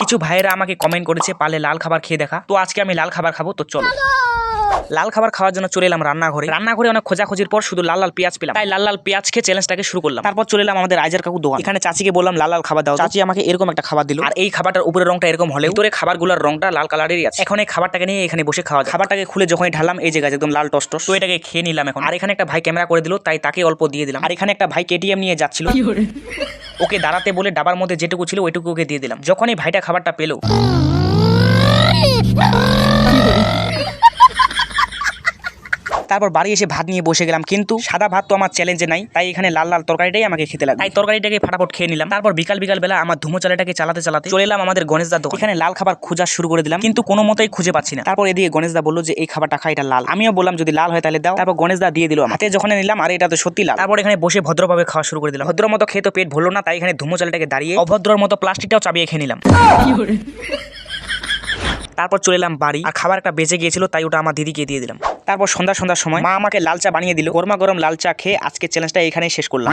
কিছু ভাইয়েরা আমাকে কমেন্ট করেছে পারলে লাল খাবার খেয়ে দেখা, তো আজকে আমি লাল খাবার খাবো। তো চলো লাল খাবার খাওয়ার জন্য চলে এলাম রান্নাঘরে অনেক খোঁজাখুঁজির পর শুধু লাল লাল পেঁয়াজ পেলাম, তাই লাল লাল পেঁয়াজ খেয়ে চ্যালেঞ্জটাকে শুরু করলাম। তারপর চলে এলাম আমাদের আইজার কাকু দোকান। এখানে চাচিকে বললাম লাল লাল খাবার দাও, চাচি আমাকে এরকম একটা খাবার দিল। আর এই খাবারটার উপরের রংটা এরকম হলে ভিতরে খাবারগুলোর রংটা লাল কালারেরই আছে। এখন এই খাবারটাকে নিয়ে এখানে বসে খাওয়া। খাবারটাকে খুলে যখনই ঢাললাম এই জায়গায় একদম লাল টস টস, তো এটাকে খেয়ে নিলাম এখন। আর এখানে একটা ভাই ক্যামেরা করে দিল, তাই তাকে অল্প দিয়ে দিলাম। আর এখানে একটা ভাই কেটিএম নিয়ে যাচ্ছিল, ওকে দাঁড়াতে বলে ডাবার মধ্যে যেটুকু ছিল ওইটুকু ওকে দিয়ে দিলাম। যখনই ভাইটা খাবারটা পেলো তারপর বাড়ি এসে ভাত নিয়ে বসে গেলাম, কিন্তু সাদা ভাত তো আমার চ্যালেঞ্জে নাই, তাই এখানে লাল লাল তরকারিটাই আমাকে খেতে লাগবে। তাই তরকারিটাকে ফাটাফট খেয়ে নিলাম। তারপর বিকাল বেলা আমার ধুমো চালাটাকে চালাতে চালাতে চলে এলাম আমাদের গণেশদার দোকান। এখানে লাল খাবার খোঁজা শুরু করে দিলাম, কিন্তু কোনো মতেই খুঁজে পাচ্ছি না। তারপর এদিকে গণেশদা বললো যে এই খাবারটা খাই, এটা লাল। আমিও বললাম যদি লাল হয় তাহলে দাও। তারপর গণেশদা দিয়ে দিল হাতে, যখন নিলাম আরে এটা তো সত্যি লাল। তারপর এখানে বসে ভদ্রভাবে খাওয়া শুরু করে দিলাম। ভদ্র মতো খেয়ে তো পেট ভরলো না, তাই এখানে ধুমো চালাটাকে দাঁড়িয়ে অভদ্রর মতো প্লাস্টিকটাও চাবিয়ে খেয়ে নিলাম। তারপর চলে এলাম বাড়ি, আর খাবার একটা বেঁচে গিয়েছিল তাই ওটা আমার দিদিকে দিয়ে দিলাম। তারপর সন্ধ্যার সময় মা আমাকে লাল চা বানিয়ে দিল। গরমা গরম লাল চা খেয়ে আজকে চ্যালেঞ্জটা এখানেই শেষ করলাম।